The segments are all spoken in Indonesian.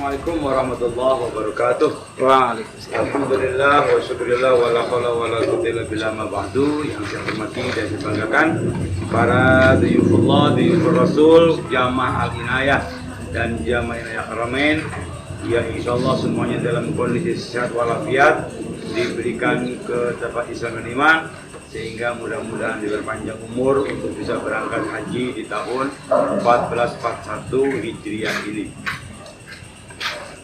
Assalamualaikum warahmatullahi wabarakatuh. Waalaikumsalam. Alhamdulillah wa syukurillah wa la hawla wa la quwwata illa billah ma ba'du. Yang saya hormati dan saya banggakan para duyufullah, duyufur Rasul, jamaah Al-Inayah dan jamaah Inayah Haramain yang insyaallah semuanya dalam kondisi sehat walafiat, diberikan ketakwaan Islam dan iman, sehingga mudah-mudahan diperpanjang umur untuk bisa berangkat haji di tahun 1441 Hijriah ini.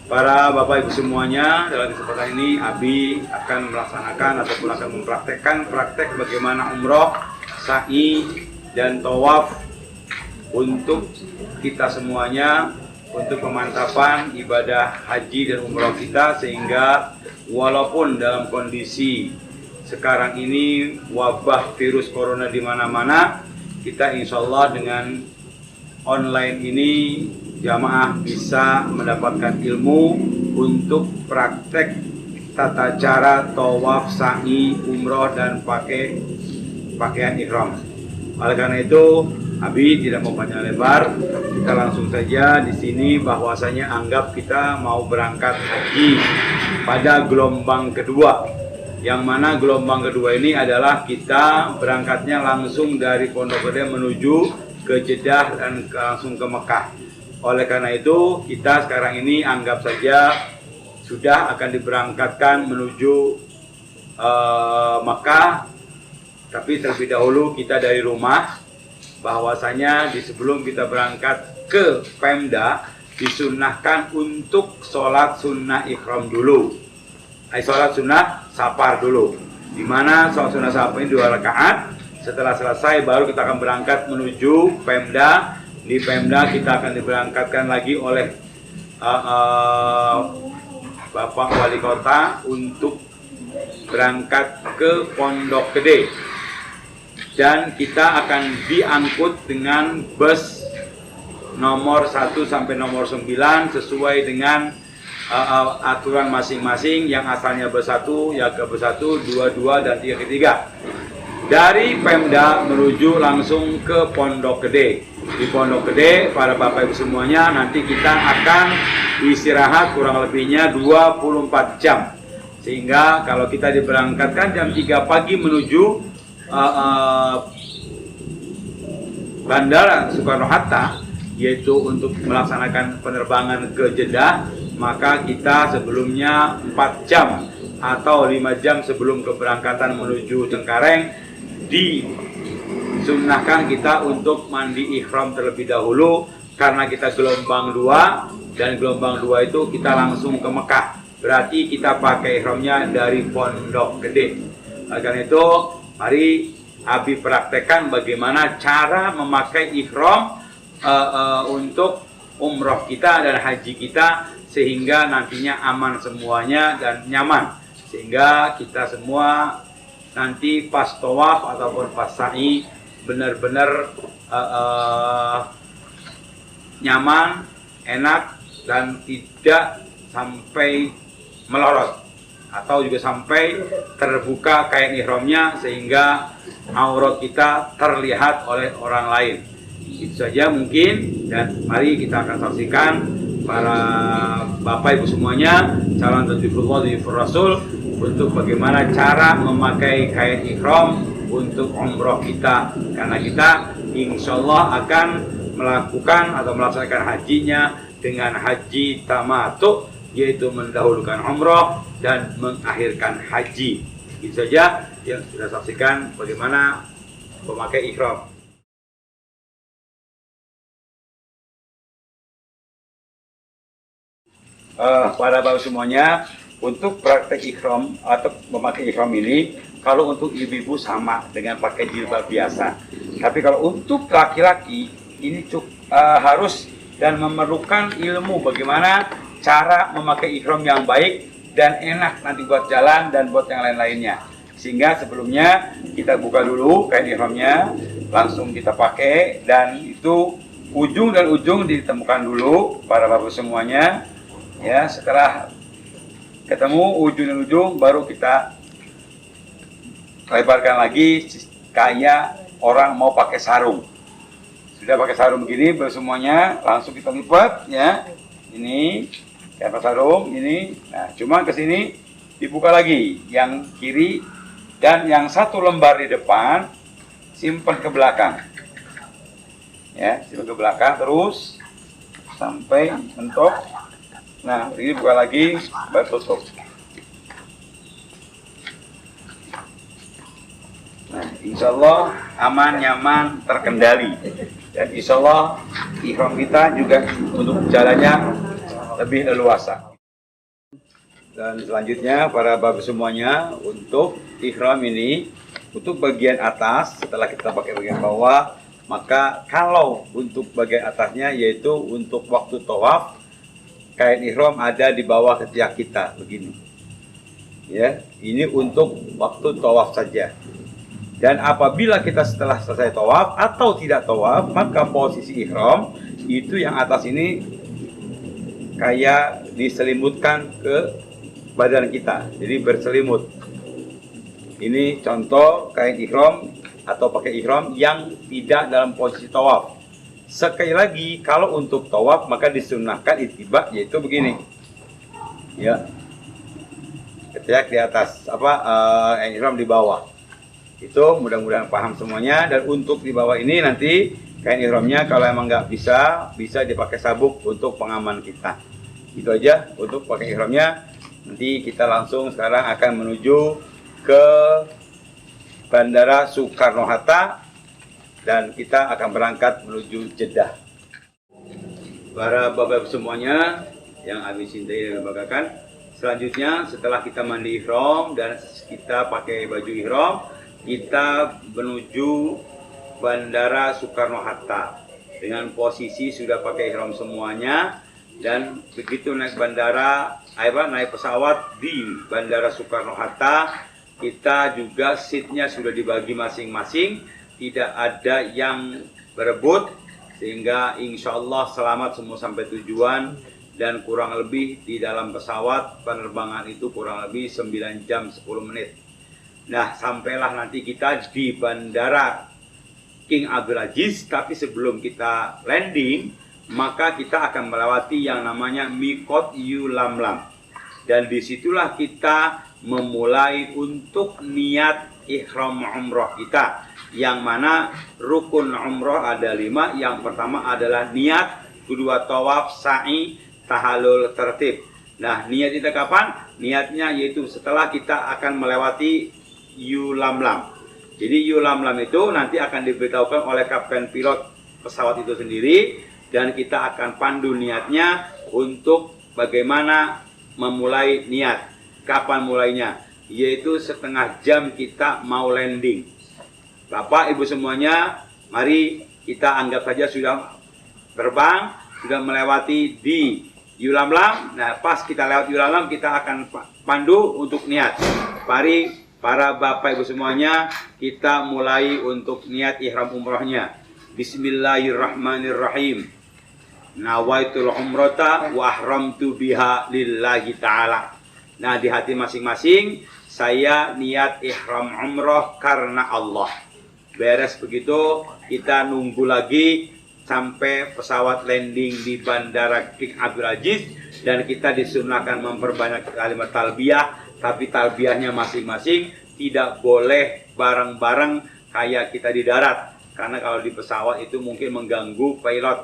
Para Bapak Ibu semuanya, dalam kesempatan ini Abi akan melaksanakan ataupun akan mempraktekkan praktek bagaimana umroh, sa'i, dan tawaf untuk kita semuanya, untuk pemantapan ibadah haji dan umroh kita, sehingga walaupun dalam kondisi sekarang ini wabah virus corona di mana-mana, kita insya Allah dengan online ini jamaah bisa mendapatkan ilmu untuk praktek tata cara tawaf, sa'i, umroh, dan pakai pakaian ihram. Oleh karena itu, Abi tidak mau panjang lebar, kita langsung saja di sini bahwasanya anggap kita mau berangkat haji pada gelombang kedua. Yang mana gelombang kedua ini adalah kita berangkatnya langsung dari Pondok Gede menuju ke Jeddah dan langsung ke Mekah. Oleh karena itu, kita sekarang ini anggap saja sudah akan diberangkatkan menuju Mekah, tapi terlebih dahulu kita dari rumah, bahwasanya di sebelum kita berangkat ke Pemda disunnahkan untuk sholat sunnah ikhram dulu. Sholat sunnah safar dulu, dimana sholat sunnah safar ini 2 rakaat. Setelah selesai baru kita akan berangkat menuju Pemda. Di Pemda kita akan diberangkatkan lagi oleh Bapak Wali Kota untuk berangkat ke Pondok Gede, dan kita akan diangkut dengan bus nomor 1 sampai nomor 9 sesuai dengan aturan masing-masing. Yang asalnya bus 1 ya ke bus 1, 2, 2, dan 3 ke 3. Dari Pemda menuju langsung ke Pondok Gede. Di Pondok Gede, para Bapak Ibu semuanya, nanti kita akan istirahat kurang lebihnya 24 jam. Sehingga kalau kita diberangkatkan jam 3 pagi menuju Bandara Soekarno-Hatta, yaitu untuk melaksanakan penerbangan ke Jeddah, maka kita sebelumnya 4 jam atau 5 jam sebelum keberangkatan menuju Cengkareng disunnahkan kita untuk mandi ikhram terlebih dahulu, karena kita gelombang 2, dan gelombang 2 itu kita langsung ke Mekah, berarti kita pakai ihramnya dari Pondok Gede. Karena itu mari Abi praktekkan bagaimana cara memakai ihram untuk umroh kita dan haji kita, sehingga nantinya aman semuanya dan nyaman, sehingga kita semua nanti pas tawaf ataupun pas sa'i benar-benar nyaman, enak, dan tidak sampai melorot atau juga sampai terbuka kain ihramnya sehingga aurat kita terlihat oleh orang lain. Itu saja mungkin, dan mari kita akan saksikan para Bapak Ibu semuanya, calon duyufullah, duyufur Rasul, untuk bagaimana cara memakai kain ihram untuk umroh kita, karena kita insya Allah akan melakukan atau melaksanakan hajinya dengan haji tamattu, yaitu mendahulukan umroh dan mengakhirkan haji. Itu saja yang sudah saksikan bagaimana memakai ihram. Para bapak semuanya, untuk praktek ikhram atau memakai ikhram ini, kalau untuk ibu-ibu sama dengan pakai jilbab biasa. Tapi kalau untuk laki-laki ini harus dan memerlukan ilmu bagaimana cara memakai ikhram yang baik dan enak nanti buat jalan dan buat yang lain-lainnya. Sehingga sebelumnya kita buka dulu kain ihramnya, langsung kita pakai, dan itu ujung dan ujung ditemukan dulu para bapak semuanya. Ya, setelah ketemu ujung dan ujung baru kita lebarkan lagi kayak orang mau pakai sarung. Sudah pakai sarung begini semuanya, langsung kita lipat ya. Ini Siapa sarung ini. Nah, cuma ke sini dibuka lagi yang kiri dan yang satu lembar di depan simpan ke belakang. Ya, simpan ke belakang terus sampai mentok. Nah, ini buka lagi baru tutup. Nah, insya Allah aman, nyaman, terkendali. Dan insya Allah ihram kita juga untuk jalannya lebih leluasa. Dan selanjutnya para bapak semuanya, untuk ihram ini, untuk bagian atas setelah kita pakai bagian bawah, maka kalau untuk bagian atasnya yaitu untuk waktu tawaf, kain ihram ada di bawah ketiak kita begini. Ya, ini untuk waktu tawaf saja. Dan apabila kita setelah selesai tawaf atau tidak tawaf, maka posisi ihram itu yang atas ini kayak diselimutkan ke badan kita, jadi berselimut. Ini contoh kain ihram atau pakai ihram yang tidak dalam posisi tawaf. Sekali lagi, kalau untuk tawaf maka disunnahkan ittiba, yaitu begini. Ya, ketiak di atas, kain ihram di bawah. Itu mudah-mudahan paham semuanya. Dan untuk di bawah ini nanti kain ihramnya kalau emang nggak bisa dipakai sabuk untuk pengaman kita. Itu aja untuk pakai ihramnya. Nanti kita langsung sekarang akan menuju ke Bandara Soekarno-Hatta dan kita akan berangkat menuju Jeddah. Para bapak semuanya yang Abi cintai dan banggakan, selanjutnya setelah kita mandi ihram dan kita pakai baju ihram, kita menuju Bandara Soekarno-Hatta dengan posisi sudah pakai ihram semuanya. Dan begitu naik naik pesawat di Bandara Soekarno-Hatta, kita juga seatnya sudah dibagi masing-masing, tidak ada yang berebut, sehingga insya Allah selamat semua sampai tujuan. Dan kurang lebih di dalam pesawat penerbangan itu kurang lebih 9 jam 10 menit. Nah, sampailah nanti kita di Bandara King Abdul Aziz, tapi sebelum kita landing, maka kita akan melewati yang namanya Miqat Yulamlam. Dan disitulah kita memulai untuk niat ihram umroh kita. Yang mana rukun umroh ada 5. Yang pertama adalah niat, kedua tawaf, sa'i, tahallul, tertib. Nah, niat kita kapan? Niatnya yaitu setelah kita akan melewati Yulamlam. Jadi Yulamlam itu nanti akan diberitahukan oleh kapten pilot pesawat itu sendiri, dan kita akan pandu niatnya untuk bagaimana memulai niat. Kapan mulainya? Yaitu setengah jam kita mau landing. Bapak Ibu semuanya, mari kita anggap saja sudah terbang, sudah melewati di Yulamlam. Nah, pas kita lewat Yulamlam, kita akan pandu untuk niat. Mari para bapak ibu semuanya, kita mulai untuk niat ihram umrohnya. Bismillahirrahmanirrahim. Nawaitul umrata wa ahramtu biha lillahi ta'ala. Nah, di hati masing-masing, saya niat ihram umroh karena Allah. Beres begitu, kita nunggu lagi sampai pesawat landing di Bandara King Abdul Aziz, dan kita disunahkan memperbanyak kalimat talbiyah. Tapi talbiyahnya masing-masing, tidak boleh bareng-bareng kayak kita di darat. Karena kalau di pesawat itu mungkin mengganggu pilot.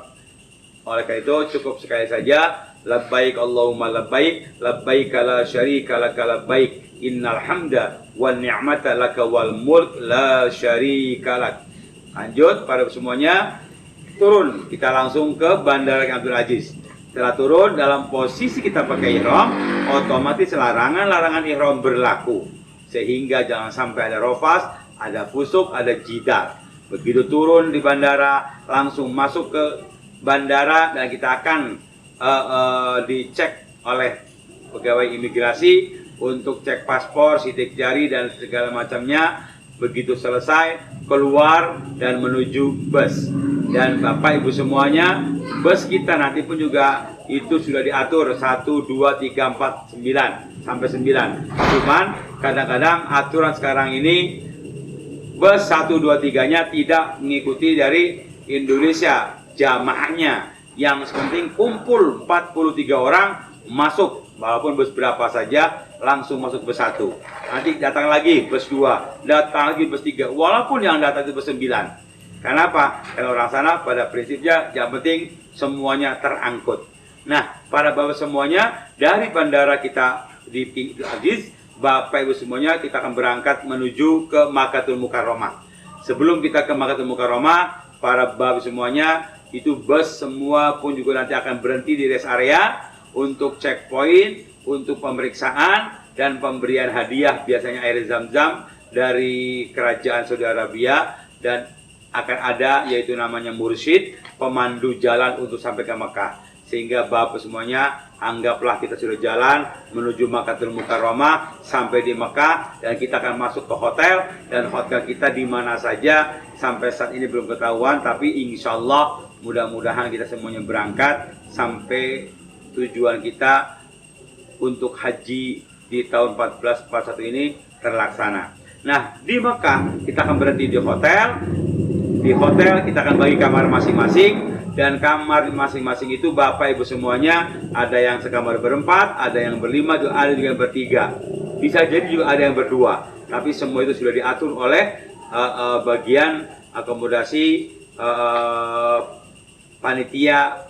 Oleh karena itu cukup sekali saja, labbaik Allahumma labbaik, labbaik la syarika laka labbaik, innal hamda wan ni'mata laka wal mulk la syarika lak. Lanjut para semuanya, turun. Kita langsung ke Bandara King Abdul Aziz. Setelah turun, dalam posisi kita pakai ihram, otomatis larangan-larangan ihram berlaku. Sehingga jangan sampai ada rofas, ada fusuk, ada jidar. Begitu turun di bandara, langsung masuk ke bandara dan kita akan dicek oleh pegawai imigrasi untuk cek paspor, sidik jari dan segala macamnya. Begitu selesai, keluar dan menuju bus. Dan Bapak Ibu semuanya, bus kita nanti pun juga itu sudah diatur 1, 2, 3, 4, 9 sampai 9. Cuman kadang-kadang aturan sekarang ini bus 1, 2, 3-nya tidak mengikuti dari Indonesia jamaahnya. Yang penting kumpul 43 orang masuk, walaupun bus berapa saja, langsung masuk bus 1. Nanti datang lagi bus 2, datang lagi bus 3, walaupun yang datang itu bus 9. Kenapa? Kalau orang sana pada prinsipnya yang penting semuanya terangkut. Nah, para bapak semuanya, dari bandara kita di King Aziz, Bapak Ibu semuanya, kita akan berangkat menuju ke Makkatul Mukarramah. Sebelum kita ke Makkatul Mukarramah, para bapak semuanya, itu bus semua pun juga nanti akan berhenti di rest area untuk checkpoint, untuk pemeriksaan dan pemberian hadiah, biasanya air zam-zam dari kerajaan Saudi Arabia, dan akan ada yaitu namanya mursyid, pemandu jalan untuk sampai ke Mekah. Sehingga bapak semuanya, anggaplah kita sudah jalan menuju Makkatul Mukarramah sampai di Mekah, dan kita akan masuk ke hotel, dan hotel kita di mana saja sampai saat ini belum ketahuan, tapi insya Allah mudah-mudahan kita semuanya berangkat sampai tujuan kita untuk haji di tahun 1441 ini terlaksana. Nah, di Mekah kita akan berhenti di hotel. Di hotel kita akan bagi kamar masing-masing, dan kamar masing-masing itu Bapak Ibu semuanya, ada yang sekamar berempat, ada yang berlima, ada juga yang bertiga. Bisa jadi juga ada yang berdua. Tapi semua itu sudah diatur oleh bagian akomodasi panitia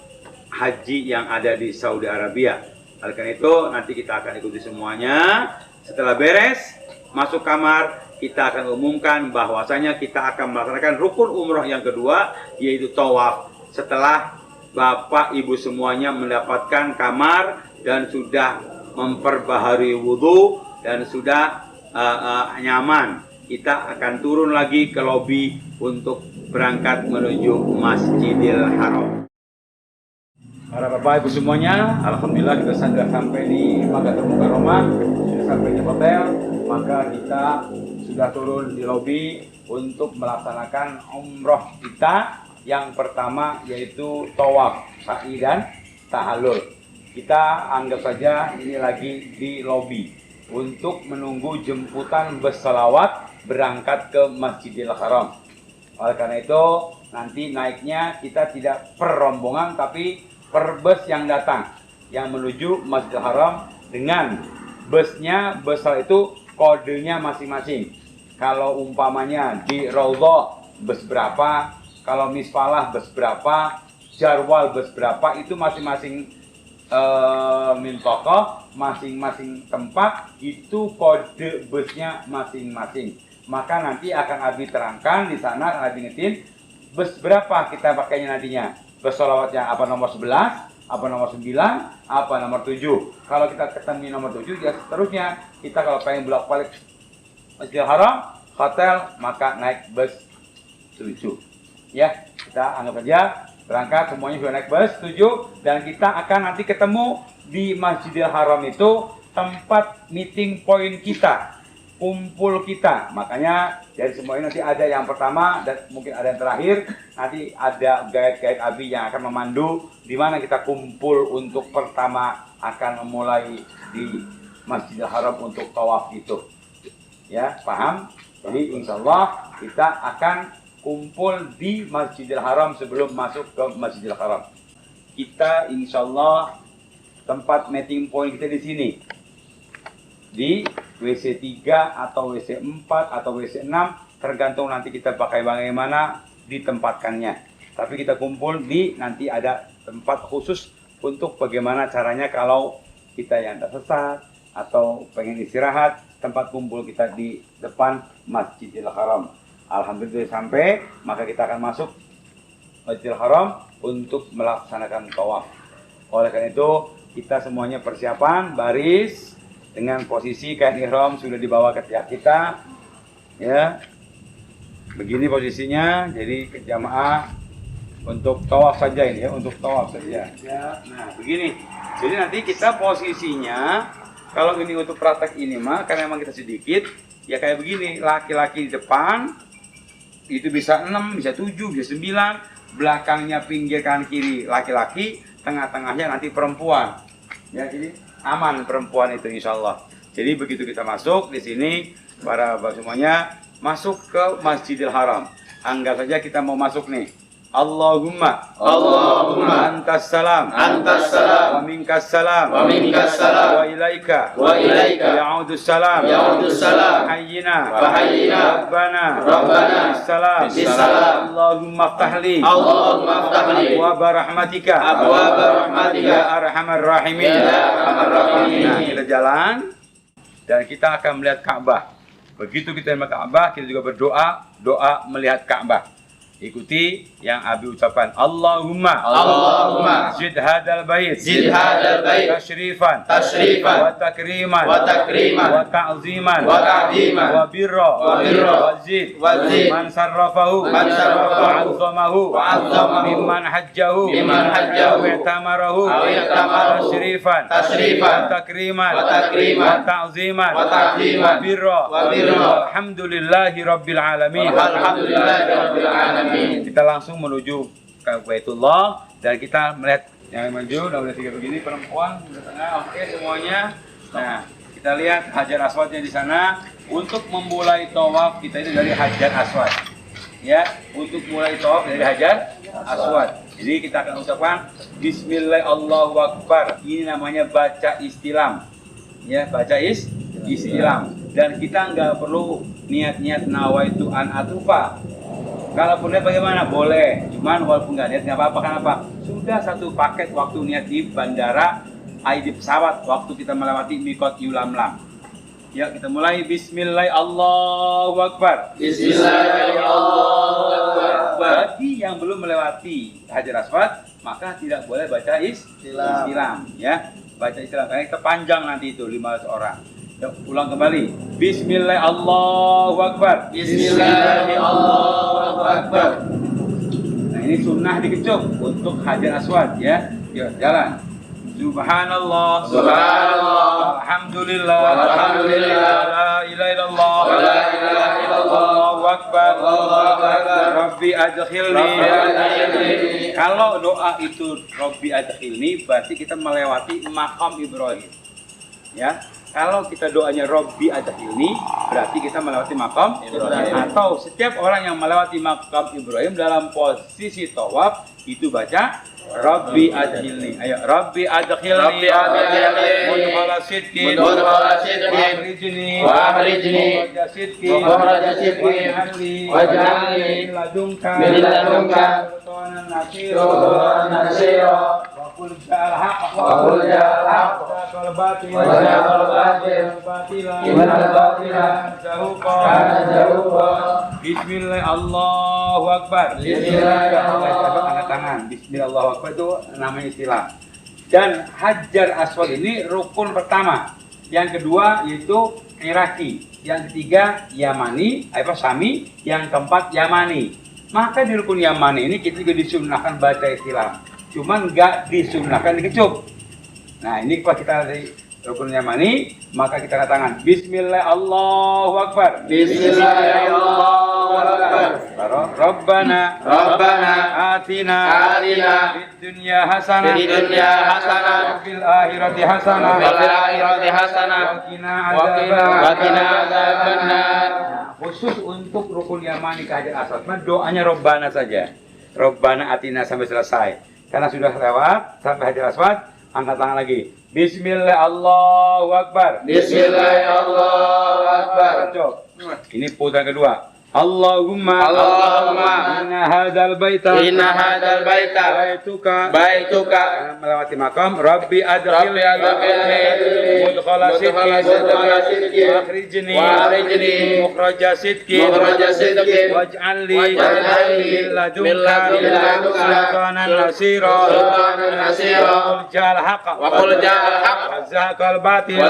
haji yang ada di Saudi Arabia. Oleh karena itu nanti kita akan ikuti semuanya. Setelah beres masuk kamar, kita akan umumkan bahwasanya kita akan melaksanakan rukun umroh yang kedua, yaitu tawaf. Setelah Bapak Ibu semuanya mendapatkan kamar dan sudah memperbaharui wudhu dan sudah nyaman, kita akan turun lagi ke lobi untuk berangkat menuju Masjidil Haram. Para Bapak Ibu semuanya, alhamdulillah kita sudah sampai di Makkatul Mukarramah, sudah sampai di hotel, maka kita sudah turun di lobi untuk melaksanakan umroh kita yang pertama, yaitu tawaf, sa'i dan tahallul. Kita anggap saja ini lagi di lobi untuk menunggu jemputan bus salawat berangkat ke Masjidil Haram. Oleh karena itu nanti naiknya kita tidak per rombongan tapi per bus yang datang yang menuju Masjidil Haram, dengan busnya, bus itu kodenya masing-masing. Kalau umpamanya di Raudhah bus berapa, kalau Misfalah bus berapa, Jarwal bus berapa, itu masing-masing mintokoh, masing-masing tempat itu kode busnya masing-masing. Maka nanti akan Abi terangkan di sana, akan Abi ngetin bus berapa kita pakainya nantinya. Bus sholawatnya apa nomor 11, apa nomor 9, apa nomor 7. Kalau kita ketemu nomor 7, ya seterusnya. Kita kalau pengen bolak-balik Masjidil Haram, hotel, maka naik bus 7. Ya, kita anggap saja berangkat semuanya sudah naik bus 7, dan kita akan nanti ketemu di Masjidil Haram itu tempat meeting point kita, kumpul kita. Makanya dari semua ini nanti ada yang pertama dan mungkin ada yang terakhir. Nanti ada guide-guide Abi yang akan memandu di mana kita kumpul untuk pertama akan memulai di Masjidil Haram untuk tawaf itu. Ya, paham? Jadi insya Allah kita akan kumpul di Masjidil Haram sebelum masuk ke Masjidil Haram. Kita insya Allah tempat meeting point kita di sini, di WC 3 atau WC 4 atau WC 6, tergantung nanti kita pakai bagaimana ditempatkannya. Tapi kita kumpul di, nanti ada tempat khusus untuk bagaimana caranya kalau kita yang tersesat atau pengen istirahat, tempat kumpul kita di depan Masjidil Haram. Alhamdulillah sampai, maka kita akan masuk Masjidil Haram untuk melaksanakan tawaf. Oleh karena itu kita semuanya persiapan baris dengan posisi kain ihram sudah dibawa ke tiap kita, ya. Begini posisinya, jadi jamaah untuk tawaf saja ini ya, untuk tawaf saja. Ya, nah begini. Jadi nanti kita posisinya, kalau ini untuk praktek ini mah, karena memang kita sedikit, ya kayak begini, laki-laki di depan, itu bisa 6, bisa 7, bisa 9, belakangnya pinggir kanan kiri laki-laki, tengah-tengahnya nanti perempuan. Ya, jadi aman perempuan itu insya Allah. Jadi begitu kita masuk di sini, para bapak semuanya masuk ke Masjidil Haram. Anggap saja kita mau masuk nih. Allahumma antas salam wa minkas salam wa ilaika ya'udus salam hayyina rabbana bisalam Allahumma ftahli wa barahmatika ya arhamar rahimin. Nah, kita jalan dan kita akan melihat Ka'bah. Begitu kita melihat Ka'bah, kita juga berdoa, doa melihat Ka'bah. Ikuti yang Abi ucapkan. Allahumma zid hadal bait tashrifan wa takriman wa ta'ziman wa birra wa zid man sarrafahu wa 'azzamahu mimman hajjahu wa i'tamarahu tashrifan wa takriman wa ta'ziman wa birra alhamdulillahi rabbil alamin. Kita langsung menuju ke Baitullah dan kita melihat yang maju, udah mulai tiga begini, perempuan di tengah, oke semuanya. Nah, kita lihat Hajar Aswadnya di sana. Untuk memulai tawaf kita itu dari Hajar Aswad, ya. Untuk mulai tawaf dari Hajar Aswad. Jadi kita akan ucapkan Bismillah Allahu Akbar. Ini namanya baca istilam, ya, baca istilam. Dan kita nggak perlu niat-niat nawaitu an atufa. Kalaupun niat bagaimana? Boleh. Cuman walaupun nggak niat nggak apa-apa. Kenapa? Sudah satu paket waktu niat di bandara, di pesawat waktu kita melewati Miqat Yulamlam. Ya, kita mulai. Bismillah Allahu Akbar. Bismillah Allahu Akbar. Bagi yang belum melewati Hajar Aswad, maka tidak boleh baca istilam. Ya, baca istilam. Karena kepanjang nanti itu 500 orang. Yuk, ulang kembali. Bismillah Allahu Akbar. Bismillah Allahu Akbar. Nah, ini sunnah dikecup untuk Hajar Aswad, ya. Yuk, jalan. Subhanallah. Alhamdulillah. La ilaha illallah. Allahu Akbar. Rabbi adkhilni. Kalau doa itu Rabbi adkhilni, berarti kita melewati makam Ibrahim. Ya. Kalau kita doanya Rabbi adkhilni, berarti kita melewati makam Ibrahim. Atau setiap orang yang melewati makam Ibrahim dalam posisi tawaf itu baca Rabbi adkhilni. Ayo, Rabbi adkhilni. Mudkhala sidqin. Wa akhrijni. Mukhraja sidqin. Waj'alni min ladunka sultanan nasira. Qul ja'al haqq wal batil Bismillah Allahu Akbar. Angkat tangan. Bismillah Allahu Akbar itu namanya istilah. Dan Hajar Aswad ini rukun pertama. Yang kedua yaitu Iraki. Yang ketiga Yamani, Sami. Yang keempat Yamani. Maka di rukun Yamani ini kita juga disunnahkan baca istilah. Cuman nggak disunnahkan dikecup. Nah, ini kalau kita dari rukun Yamani, maka kita angkat tangan. Bismillah Allahu Akbar. Bismillah Allahu Akbar. Rabbana atina fid dunya hasanah wa fil akhirati hasanah wa qina adzabannar. Khusus untuk rukun Yamani ke Hajar Aswad, doanya Rabbana saja. Rabbana atina sampai selesai. Karena sudah lewat sampai Hajar Aswad, angkat tangan lagi. Bismillah Allahu Akbar. Bismillah Allahu Akbar. Ini putaran kedua. Allahumma inna hadzal baita baituka melewati makam Rabbi adkhilni mudkhala sidqin wa akhrijni mukhraja sidqin waj'alni min ladunka sultanan nasira qul ja'al haqq wa zahaqal batil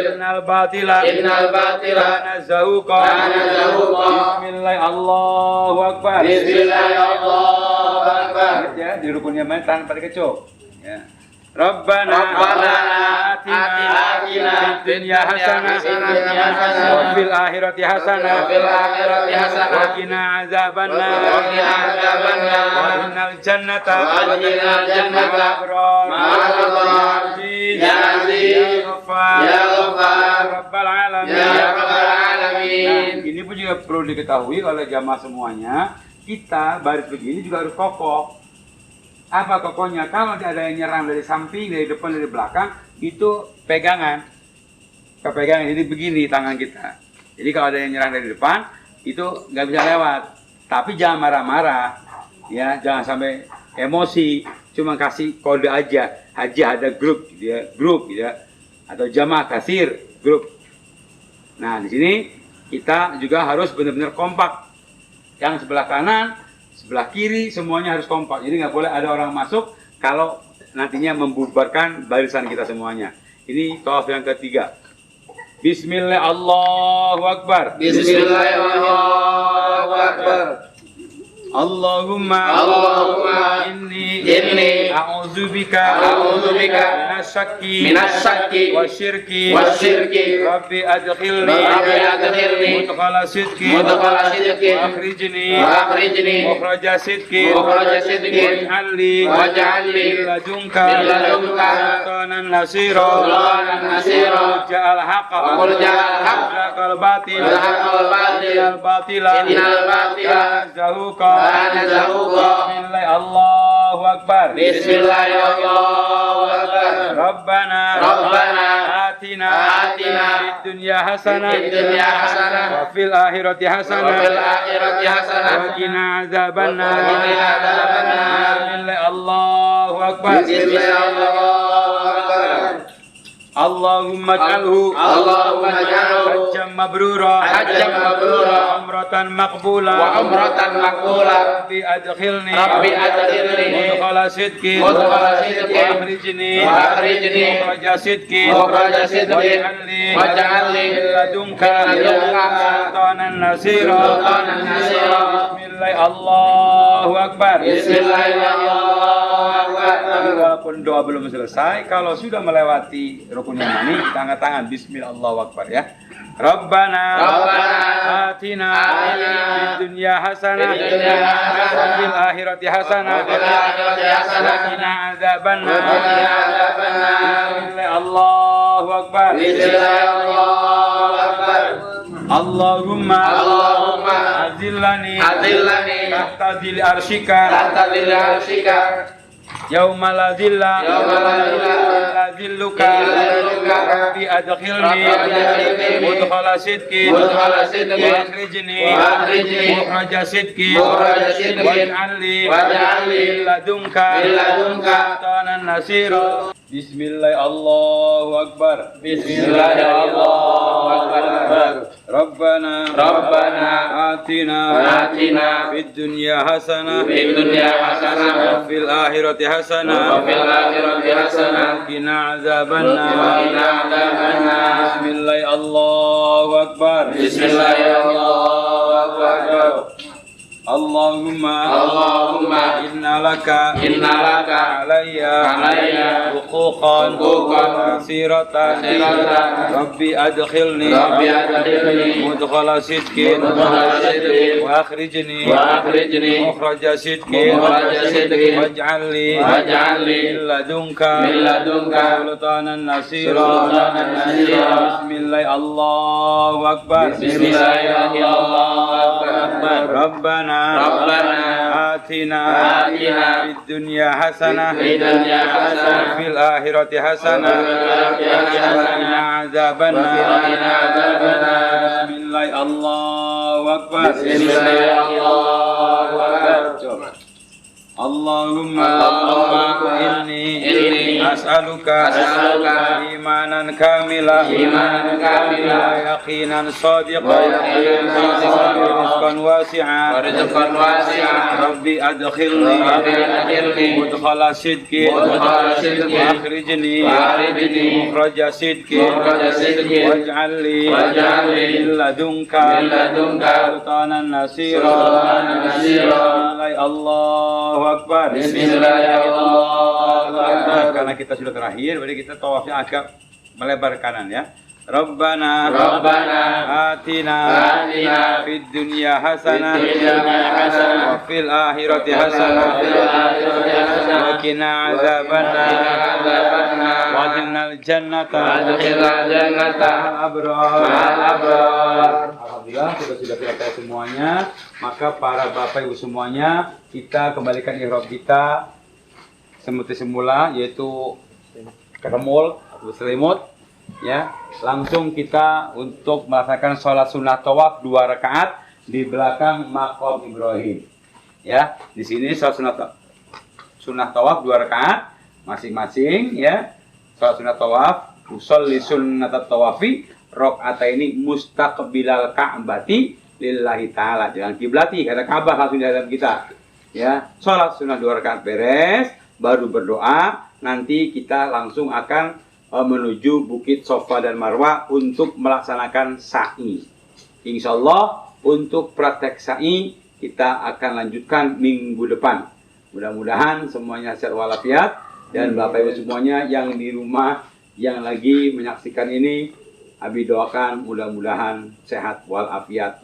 innal batila kana zahuqa. Bismillah Allahu Akbar. Bismillah Allahu Akbar. Ya, di rukun Yaman tanpa dikecup. Ya. Rabbana atina fid dunya hasanah wa fil akhirati hasanah wa qina adzabannar wa innal jannata ma'al abrar ya aziz ya rabbal alamin. Ini pun juga perlu diketahui oleh jamaah semuanya. kita baris begini juga harus kokoh. Apa kokohnya? Kalau ada yang nyerang dari samping, dari depan, dari belakang, itu pegangan. Kepegangan, jadi begini tangan kita. Jadi kalau ada yang nyerang dari depan, itu nggak bisa lewat. Tapi jangan marah-marah, ya, jangan sampai emosi. Cuma kasih kode aja ada grup, gitu ya, atau jamaah kasir grup. Nah di sini kita juga harus benar-benar kompak. Yang sebelah kanan, sebelah kiri, semuanya harus kompak. Jadi nggak boleh ada orang masuk kalau nantinya membubarkan barisan kita semuanya. Ini tawaf yang ketiga. Bismillah, Allahu Akbar. Bismillahirrahmanirrahim. Allahumma inni a'udzubika minasyakki wasyirki Rabbi adkhilni mudkhala sidqi wa akhrijni mukhraja sidqi waj'alni min ladunka sultanan nasira ja'al haqqa ja'al batila zahuqa. Bismillah, Allahu Akbar. Bismillahirrahmanirrahim. Rabbana atina fid dunya hasanah wa fil akhirati hasanah wa qina adzabannar. Bismillah, Allahu Akbar. Allahumma ij'alhu hajjan mabrura umratan maqbula Rabbi adkhilni mudkhala sidqin wa akhrijni mukhraja sidqin waj'alni min ladunka sultanan nasira. Bismillah, Allahu Akbar. Walaupun doa belum selesai, kalau sudah melewati rukun yang ini, kita angkat tangan. Bismillah, Allahu Akbar, ya. Rabbana atina fid dunya hasanah wa fil akhirati hasanah wa qina adzabannar. Bismillah, Allahu Akbar. Allahumma azillani tahta zil arsyika yauma la zilla illa zilluka Rabbi adkhilni mudkhala sidqin wa akhrijni mukhraja sidqin waj'alni min ladunka sultanan nasira. Bismillah, Allahu Akbar. Bismillahirrahmanirrahim. Rabbana atina fid dunya hasanah wa fil akhirati hasanah wa qina adzabannar. Bismillah, Allahu Akbar. Allahumma inna laka alayya huquqan katsiratan Rabbi adkhilni mudkhala sidqin wa akhrijni mukhraja sidqin waj'alni min ladunka sultanan nasira. Bismillah, Allahu Akbar. Rabbana atina fid dunya hasanah wa fil akhirati hasanah wa qina adzabannar. Bismillah, Allahu Akbar. Allahumma inni as'aluka imanan kamila wa yaqinan sadiqan rizqan wasi'an Rabbi adkhilni mudkhala sidqin wa akhrijni mukhraja sidqin waj'alni min ladunka sultanan nasira. Allahu Akbar. Bismillahirrahmanirrahim. Karena kita sudah terakhir, berarti kita tawafnya agak melebar kanan, ya. Rabbana atina fid dunya hasanah wa fil akhirati hasanah wa qina adzabannar wa adkhilnal jannata ma'al abrar. Alhamdulillah sudah selesai semuanya. Maka para bapak ibu semuanya, kita kembalikan ihram kita seperti semula, yaitu keremul atau selimut. Ya, langsung kita untuk melaksanakan sholat sunnah tawaf 2 rakaat di belakang maqam Ibrahim. Ya, di sini sholat sunnah tawaf 2 rakaat masing-masing. Ya, sholat sunnah tawaf, usolli sunnatat tawafi rakaataini mustaqbilal ka'bati lillahi ta'ala. Jangan kiblati, kata Ka'bah langsung di hadapan kita. Ya, sholat sunnah 2 rakaat beres, baru berdoa. Nanti kita langsung akan menuju Bukit Safa dan Marwah untuk melaksanakan sa'i. Insya Allah untuk praktek sa'i kita akan lanjutkan minggu depan. Mudah-mudahan semuanya sehat walafiat, dan Bapak Ibu semuanya yang di rumah yang lagi menyaksikan ini, Abi doakan mudah-mudahan sehat walafiat,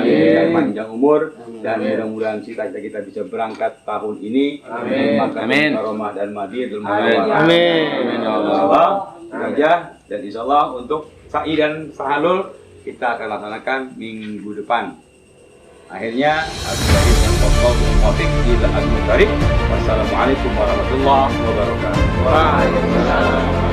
dan panjang umur, dan mudah-mudahan cita-cita kita bisa berangkat tahun ini. Amin. Karomah dan Madinatul Munawwarah. Amin. Ya Allah. Saja, dan insya Allah untuk sa'i dan tahalul kita akan laksanakan minggu depan. Akhirnya, wassalamualaikum warahmatullahi wabarakatuh.